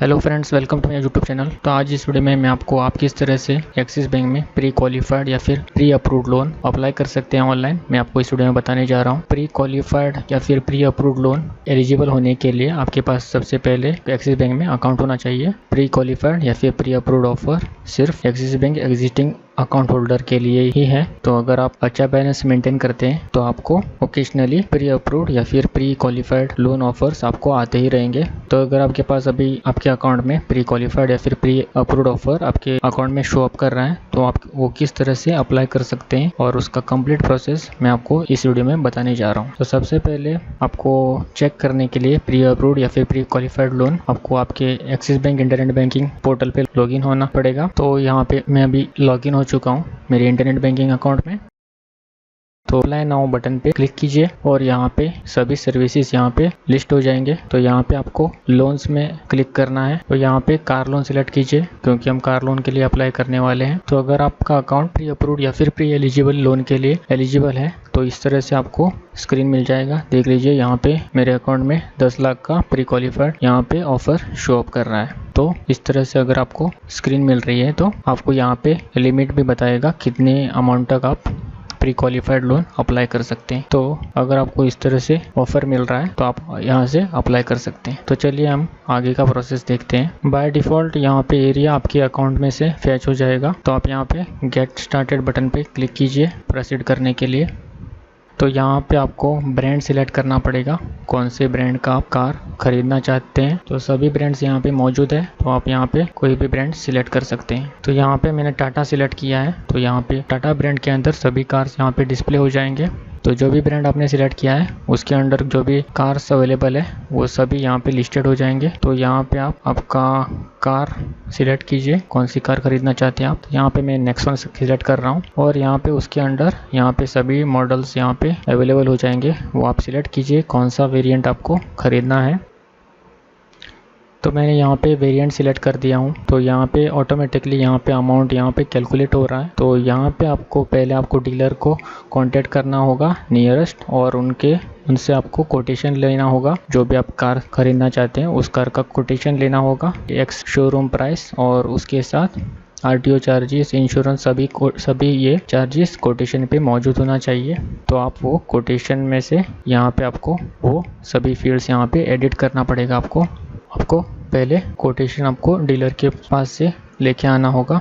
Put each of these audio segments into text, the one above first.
Hello friends, welcome to my YouTube channel. तो आज इस वीडियो में मैं आपको आप किस तरह से एक्सिस बैंक में प्री क्वालिफाइड या फिर प्री अप्रूव्ड लोन अप्लाई कर सकते हैं ऑनलाइन, मैं आपको इस वीडियो में बताने जा रहा हूं। प्री क्वालिफाइड या फिर प्री अप्रूव्ड लोन एलिजिबल होने के लिए आपके पास सबसे पहले एक्सिस बैंक में अकाउंट होना चाहिए। प्री क्वालिफाइड या फिर प्री अप्रूव्ड ऑफर सिर्फ axis bank existing account holder के लिए ही है। तो अगर आप अच्छा बैलेंस मेंटेन करते हैं तो आपको ओकेजनली प्री अप्रूव्ड या फिर प्री क्वालिफाइड लोन ऑफर्स आपको आते ही रहेंगे। तो अगर आपके पास अभी आपके अकाउंट में प्री क्वालिफाइड या फिर प्री अप्रूव्ड ऑफर आपके अकाउंट में शो अप कर रहा है तो आप वो किस तरह से अप्लाई कर सकते हैं और उसका कंप्लीट प्रोसेस मैं आपको इस वीडियो में बताने जा रहा हूँ। तो सबसे पहले आपको चेक करने के लिए प्री अप्रूव्ड या फिर प्री क्वालिफाइड लोन आपको आपके axis bank internet banking portal पे लॉगिन होना पड़ेगा। तो यहाँ पे मैं अभी लॉगिन हो चुका हूँ मेरे इंटरनेट बैंकिंग अकाउंट में। तो अप्लाई नाउ बटन पे क्लिक कीजिए और यहाँ पे सभी सर्विसेज यहाँ पे लिस्ट हो जाएंगे। तो यहाँ पे आपको लोन्स में क्लिक करना है। तो यहाँ पे कार लोन सिलेक्ट कीजिए क्योंकि हम कार लोन के लिए अप्लाई करने वाले हैं। तो अगर आपका अकाउंट प्री अप्रूव्ड या फिर प्री एलिजिबल लोन के लिए एलिजिबल है तो इस तरह से आपको स्क्रीन मिल जाएगा। देख लीजिए यहाँ पे मेरे अकाउंट में 10 लाख का प्री क्वालिफाइड यहाँ पे ऑफर शो अप कर रहा है। तो इस तरह से अगर आपको स्क्रीन मिल रही है तो आपको यहाँ पे लिमिट भी बताएगा कितने अमाउंट तक आप प्री क्वालिफाइड लोन अप्लाई कर सकते हैं। तो अगर आपको इस तरह से ऑफर मिल रहा है तो आप यहाँ से अप्लाई कर सकते हैं। तो चलिए हम आगे का प्रोसेस देखते हैं। बाय डिफ़ॉल्ट यहाँ पे एरिया आपके अकाउंट में से फैच हो जाएगा। तो आप यहाँ पे गेट स्टार्टेड बटन पे क्लिक कीजिए प्रोसीड करने के लिए। तो यहाँ पे आपको ब्रांड सिलेक्ट करना पड़ेगा, कौन से ब्रांड का आप कार खरीदना चाहते हैं। तो सभी ब्रांड्स यहाँ पे मौजूद है तो आप यहाँ पे कोई भी ब्रांड सिलेक्ट कर सकते हैं। तो यहाँ पे मैंने टाटा सिलेक्ट किया है। तो यहाँ पे टाटा ब्रांड के अंदर सभी कार्स यहाँ पे डिस्प्ले हो जाएंगे। तो जो भी ब्रांड आपने सिलेक्ट किया है उसके अंडर जो भी कार्स अवेलेबल है वो सभी यहाँ पे लिस्टेड हो जाएंगे। तो यहाँ पे आप आपका कार सिलेक्ट कीजिए, कौन सी कार खरीदना चाहते हैं आप। तो यहाँ पे मैं नेक्सॉन सिलेक्ट कर रहा हूँ और यहाँ पे उसके अंडर यहाँ पे सभी मॉडल्स यहाँ पे अवेलेबल हो जाएंगे। वो आप सिलेक्ट कीजिए कौन सा वेरिएंट आपको खरीदना है। तो मैंने यहाँ पे वेरिएंट सिलेक्ट कर दिया हूँ। तो यहाँ पे ऑटोमेटिकली यहाँ पे अमाउंट यहाँ पे कैलकुलेट हो रहा है। तो यहाँ पे आपको पहले आपको डीलर को कांटेक्ट करना होगा नियरेस्ट और उनसे आपको कोटेशन लेना होगा। जो भी आप कार खरीदना चाहते हैं उस कार का कोटेशन लेना होगा, एक्स शोरूम प्राइस और उसके साथ आरटीओ चार्जेस, इंश्योरेंस, सभी ये चार्जेस कोटेशन पे मौजूद होना चाहिए। तो आप वो कोटेशन में से यहाँ पे आपको वो सभी फील्ड्स यहाँ पे एडिट करना पड़ेगा। आपको पहले कोटेशन आपको डीलर के पास से लेके आना होगा।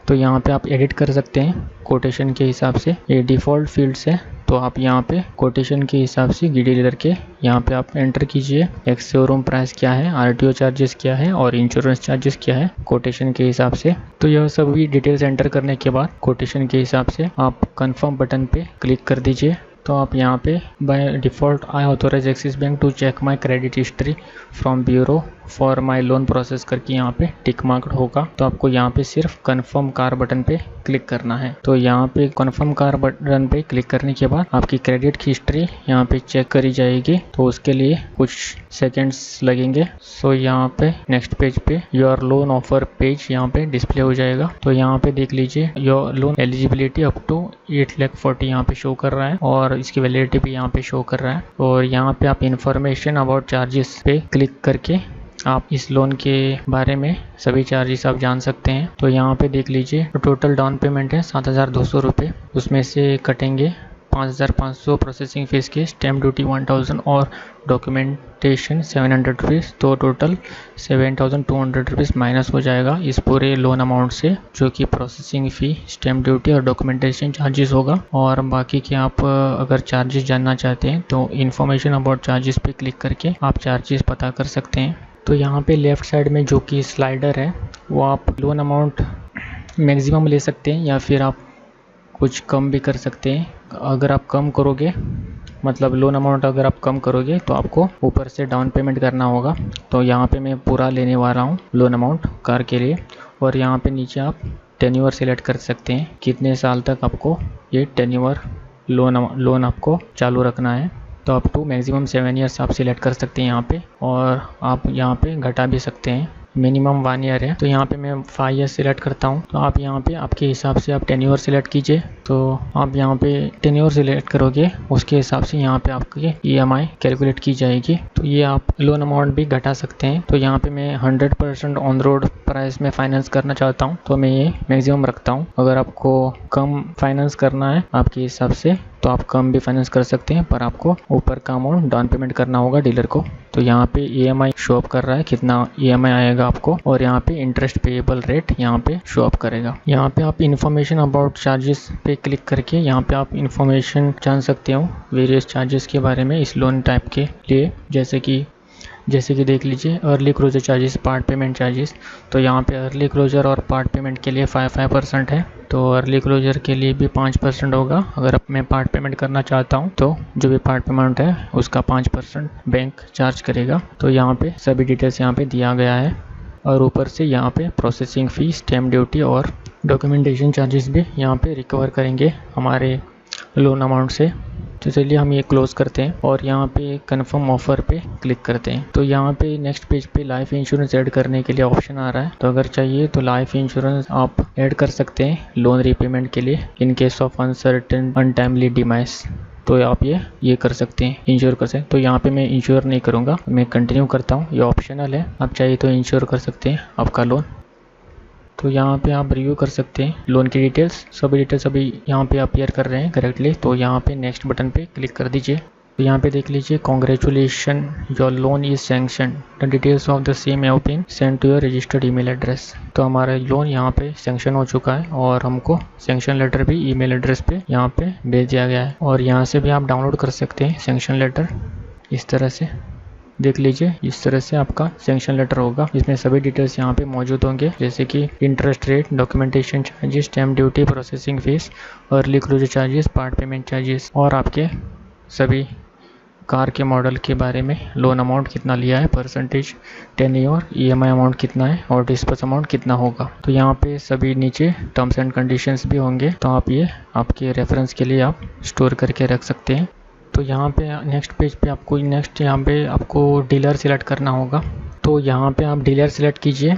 तो यहाँ पे आप एडिट कर सकते हैं कोटेशन के हिसाब से। ये डिफ़ॉल्ट फील्ड्स है तो आप यहाँ पे कोटेशन के हिसाब से डीलर के यहाँ पे आप एंटर कीजिए एक्स शोरूम प्राइस क्या है, आरटीओ चार्जेस क्या है और इंश्योरेंस चार्जेस क्या है कोटेशन के हिसाब से। तो यह सभी डिटेल्स एंटर करने के बाद कोटेशन के हिसाब से आप कंफर्म बटन पे क्लिक कर दीजिए। तो आप यहाँ पे by default I authorize Axis bank to check my credit history from bureau for my loan process करके यहाँ पे टिक मार्क होगा। तो आपको यहाँ पे सिर्फ कंफर्म कार बटन पे क्लिक करना है। तो यहाँ पे कंफर्म कार बटन पे क्लिक करने के बाद आपकी क्रेडिट हिस्ट्री यहाँ पे चेक करी जाएगी। तो उसके लिए कुछ सेकेंड्स लगेंगे। सो यहाँ पे नेक्स्ट पेज पे योर लोन ऑफर पेज यहाँ पे डिस्प्ले हो जाएगा। तो यहाँ पे देख लीजिए your loan eligibility up to 8,40,000 यहाँ पे शो कर रहा है और इसकी वैलिडिटी भी यहाँ पे शो कर रहा है। और यहाँ पे आप इंफॉर्मेशन अबाउट चार्जेस पे क्लिक करके आप इस लोन के बारे में सभी चार्जेस आप जान सकते हैं। तो यहाँ पे देख लीजिए तो टोटल डाउन पेमेंट है 7,200 रुपये, उसमें से कटेंगे 5,500 प्रोसेसिंग फ़ीस के, स्टैम्प ड्यूटी 1,000 और डॉक्यूमेंटेशन 700 रुपीज़। तो टोटल 7,200 रुपीज़ माइनस हो जाएगा इस पूरे लोन अमाउंट से, जो कि प्रोसेसिंग फ़ी, स्टैम्प ड्यूटी और डॉक्यूमेंटेशन चार्जेस होगा। और बाकी के आप अगर चार्जेस जानना चाहते हैं तो इन्फॉर्मेशन अबाउट चार्जेस पे क्लिक करके आप चार्जेस पता कर सकते हैं। तो यहाँ पे लेफ़्ट साइड में जो कि स्लाइडर है वो आप लोन अमाउंट मैक्सिमम ले सकते हैं या फिर आप कुछ कम भी कर सकते हैं। अगर आप कम करोगे मतलब लोन अमाउंट अगर आप कम करोगे तो आपको ऊपर से डाउन पेमेंट करना होगा। तो यहाँ पे मैं पूरा लेने वाला हूँ लोन अमाउंट कार के लिए। और यहाँ पे नीचे आप टेन्योर सिलेक्ट कर सकते हैं, कितने साल तक आपको ये टेन्योर लोन आपको चालू रखना है। तो अप टू मैक्सिमम 7 ईयर्स आप सिलेक्ट कर सकते हैं यहाँ पे। और आप यहाँ पे घटा भी सकते हैं मिनिमम 1 ईयर है, तो यहाँ पे मैं 5 ईयर सिलेक्ट करता हूँ। तो आप यहाँ पे आपके हिसाब से आप टेन्योर सिलेक्ट कीजिए। तो आप यहाँ पे टेन्योर सिलेक्ट करोगे, उसके हिसाब से यहाँ पे आपकी EMI कैलकुलेट की जाएगी। तो ये आप लोन अमाउंट भी घटा सकते हैं। तो यहाँ पे मैं 100% ऑन रोड प्राइस में फाइनेंस करना चाहता हूँ, तो मैं ये मैक्सिमम रखता हूँ। अगर आपको कम फाइनेंस करना है आपके हिसाब से तो आप कम भी फाइनेंस कर सकते हैं, पर आपको ऊपर का अमाउंट डाउन पेमेंट करना होगा डीलर को। तो यहाँ पे EMI शो अप कर रहा है, कितना EMI आएगा आपको, और यहाँ पे इंटरेस्ट पेएबल रेट यहाँ पे शो अप करेगा। यहाँ पे आप इन्फॉर्मेशन अबाउट चार्जेस पे क्लिक करके यहाँ पे आप इन्फॉर्मेशन जान सकते हो वेरियस चार्जेस के बारे में इस लोन टाइप के लिए। जैसे कि देख लीजिए early closure charges, part payment charges. तो यहाँ पे अर्ली क्लोजर और पार्ट पेमेंट के लिए 5% है। तो अर्ली क्लोजर के लिए भी 5% होगा। अगर अब मैं पार्ट पेमेंट करना चाहता हूँ तो जो भी पार्ट पेमेंट है उसका 5% बैंक चार्ज करेगा। तो यहाँ पे सभी डिटेल्स यहाँ पे दिया गया है। और ऊपर से यहाँ पे प्रोसेसिंग फ़ी, स्टैम्प ड्यूटी और डॉक्यूमेंटेशन चार्जेस भी यहाँ पे रिकवर करेंगे हमारे लोन अमाउंट से। तो चलिए हम ये क्लोज़ करते हैं और यहाँ पे कन्फर्म ऑफ़र पे क्लिक करते हैं। तो यहाँ पे नेक्स्ट पेज पे लाइफ इंश्योरेंस ऐड करने के लिए ऑप्शन आ रहा है। तो अगर चाहिए तो लाइफ इंश्योरेंस आप ऐड कर सकते हैं लोन रीपेमेंट के लिए in case of uncertain untimely demise. तो आप ये कर सकते हैं, इंश्योर कर सकते हैं। तो यहाँ पे मैं इंश्योर नहीं करूँगा, मैं कंटिन्यू करता हूँ। ये ऑप्शनल है, आप चाहिए तो इंश्योर कर सकते हैं आपका लोन। तो यहाँ पे आप रिव्यू कर सकते हैं लोन की डिटेल्स, सभी डिटेल्स अभी यहाँ पे अपीयर कर रहे हैं करेक्टली। तो यहाँ पे नेक्स्ट बटन पे क्लिक कर दीजिए। तो यहाँ पे देख लीजिए congratulation your loan is sanction, the details of the same have been send to your registered email address. तो हमारा लोन यहाँ पे सैंक्शन हो चुका है और हमको सैंक्शन लेटर भी ईमेल एड्रेस पे यहाँ पे भेज दिया गया है। और यहाँ से भी आप डाउनलोड कर सकते हैं सैंक्शन लेटर। इस तरह से देख लीजिए, इस तरह से आपका सैंक्शन लेटर होगा। इसमें सभी डिटेल्स यहाँ पे मौजूद होंगे, जैसे कि interest rate, documentation charges, stamp duty, processing fees, early closure charges, part payment charges और आपके सभी कार के मॉडल के बारे में, लोन अमाउंट कितना लिया है, परसेंटेज, टेन्योर, EMI अमाउंट कितना है और डिस्पर्स अमाउंट कितना होगा। तो यहाँ पे सभी नीचे टर्म्स एंड कंडीशंस भी होंगे। तो आप ये आपके रेफरेंस के लिए आप स्टोर करके रख सकते हैं। तो यहाँ पे नेक्स्ट पेज पे आपको यहाँ पे आपको डीलर सिलेक्ट करना होगा। तो यहाँ पे आप डीलर सिलेक्ट कीजिए,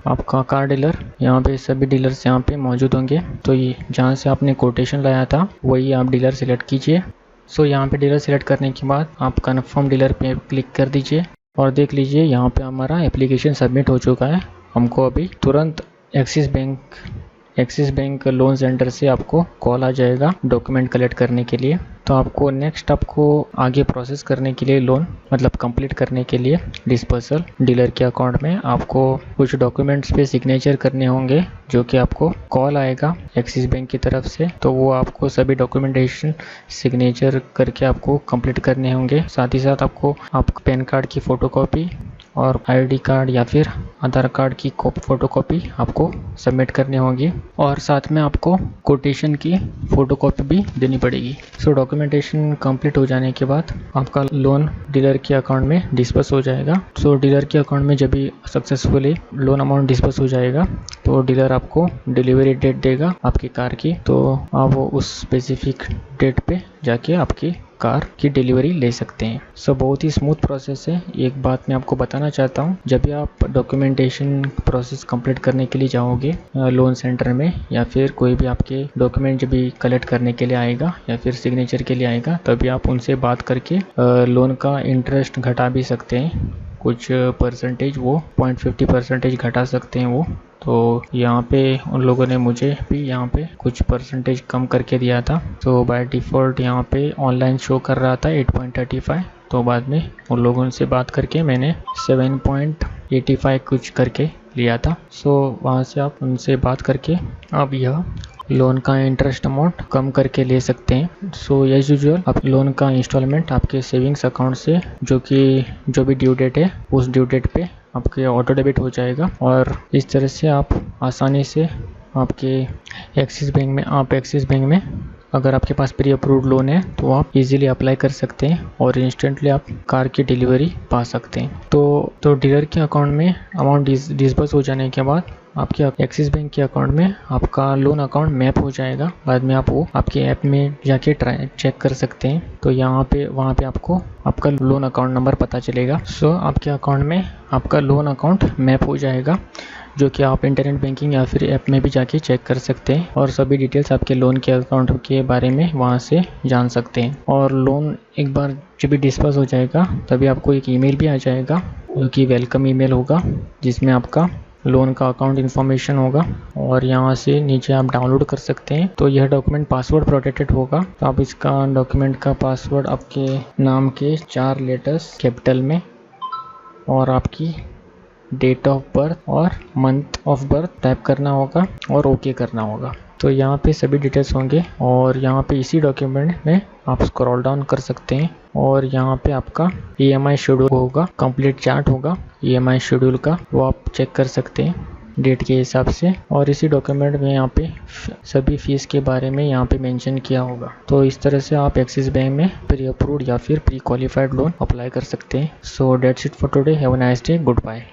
आपका कार डीलर। यहाँ पे सभी डीलर्स यहाँ पे मौजूद होंगे। तो ये जहाँ से आपने कोटेशन लाया था वही आप डीलर सिलेक्ट कीजिए। सो यहाँ पे डीलर सिलेक्ट करने के बाद आप कन्फर्म डीलर पे क्लिक कर दीजिए और देख लीजिए यहाँ पे हमारा एप्लीकेशन सबमिट हो चुका है। हमको अभी तुरंत एक्सिस बैंक लोन सेंटर से आपको कॉल आ जाएगा डॉक्यूमेंट कलेक्ट करने के लिए। तो आपको आगे प्रोसेस करने के लिए लोन मतलब कंप्लीट करने के लिए डिस्पर्सल डीलर के अकाउंट में आपको कुछ डॉक्यूमेंट्स पे सिग्नेचर करने होंगे, जो कि आपको कॉल आएगा एक्सिस बैंक की तरफ से। तो वो आपको सभी डॉक्यूमेंटेशन सिग्नेचर करके आपको कंप्लीट करने होंगे। साथ ही साथ आपको पैन कार्ड की फ़ोटोकॉपी और ID कार्ड या फिर आधार कार्ड की फ़ोटोकॉपी आपको सबमिट करनी होगी और साथ में आपको कोटेशन की फ़ोटोकॉपी भी देनी पड़ेगी। सो डॉक्यूमेंटेशन कंप्लीट हो जाने के बाद आपका लोन डीलर के अकाउंट में डिस्पर्स हो जाएगा। सो डीलर के अकाउंट में जब भी सक्सेसफुली लोन अमाउंट डिस्पर्स हो जाएगा तो डीलर आपको डिलीवरी डेट देगा आपकी कार की। तो आप उस स्पेसिफिक डेट पे जाके आपकी कार की डिलीवरी ले सकते हैं। सो बहुत ही स्मूथ प्रोसेस है। एक बात मैं आपको बताना चाहता हूँ, जब भी आप डॉक्यूमेंटेशन प्रोसेस कंप्लीट करने के लिए जाओगे लोन सेंटर में या फिर कोई भी आपके डॉक्यूमेंट जब भी कलेक्ट करने के लिए आएगा या फिर सिग्नेचर के लिए आएगा, तभी आप उनसे बात करके लोन का इंटरेस्ट घटा भी सकते हैं। कुछ परसेंटेज वो 0.50% घटा सकते हैं वो। तो यहाँ पे उन लोगों ने मुझे भी यहाँ पे कुछ परसेंटेज कम करके दिया था। तो बाय डिफ़ॉल्ट यहाँ पे ऑनलाइन शो कर रहा था 8.35। तो बाद में उन लोगों से बात करके मैंने 7.85 कुछ करके लिया था। सो वहाँ से आप उनसे बात करके अब यह लोन का इंटरेस्ट अमाउंट कम करके ले सकते हैं। सो एज यूजुअल आप लोन का इंस्टॉलमेंट आपके सेविंग्स अकाउंट से जो भी ड्यू डेट है उस ड्यू डेट पे आपके ऑटो डेबिट हो जाएगा और इस तरह से आप आसानी से आपके एक्सिस बैंक में अगर आपके पास प्री अप्रूव्ड लोन है तो आप इजीली अप्लाई कर सकते हैं और इंस्टेंटली आप कार की डिलीवरी पा सकते हैं। तो डीलर के अकाउंट में अमाउंट डिस्बर्स हो जाने के बाद आपके एक्सिस बैंक के अकाउंट में आपका लोन अकाउंट मैप हो जाएगा। बाद में आप वो आपके ऐप में जाके चेक कर सकते हैं। तो वहाँ पे आपको आपका लोन अकाउंट नंबर पता चलेगा। सो आपके अकाउंट में आपका लोन अकाउंट मैप हो जाएगा, जो कि आप इंटरनेट बैंकिंग या फिर ऐप में भी जाके चेक कर सकते हैं और सभी डिटेल्स आपके लोन के अकाउंट के बारे में वहाँ से जान सकते हैं। और लोन एक बार जब भी डिस्पर्स हो जाएगा तभी आपको एक ईमेल भी आ जाएगा, जो कि वेलकम ईमेल होगा, जिसमें आपका लोन का अकाउंट इन्फॉर्मेशन होगा और यहाँ से नीचे आप डाउनलोड कर सकते हैं। तो यह डॉक्यूमेंट पासवर्ड प्रोटेक्टेड होगा। तो आप इसका डॉक्यूमेंट का पासवर्ड आपके नाम के 4 लेटर्स कैपिटल में और आपकी डेट ऑफ बर्थ और मंथ ऑफ बर्थ टाइप करना होगा और ओके करना होगा। तो यहाँ पे सभी डिटेल्स होंगे और यहाँ पे इसी डॉक्यूमेंट में आप स्क्रॉल डाउन कर सकते हैं और यहाँ पे आपका EMI शेड्यूल होगा, कंप्लीट चार्ट होगा EMI शेड्यूल का, वो आप चेक कर सकते हैं डेट के हिसाब से। और इसी डॉक्यूमेंट में यहाँ पे सभी फीस के बारे में यहाँ पे मेंशन किया होगा। तो इस तरह से आप एक्सिस बैंक में प्री अप्रूव्ड या फिर प्री क्वालिफाइड लोन अप्लाई कर सकते हैं। So that's it for today. Have a nice day. Good bye.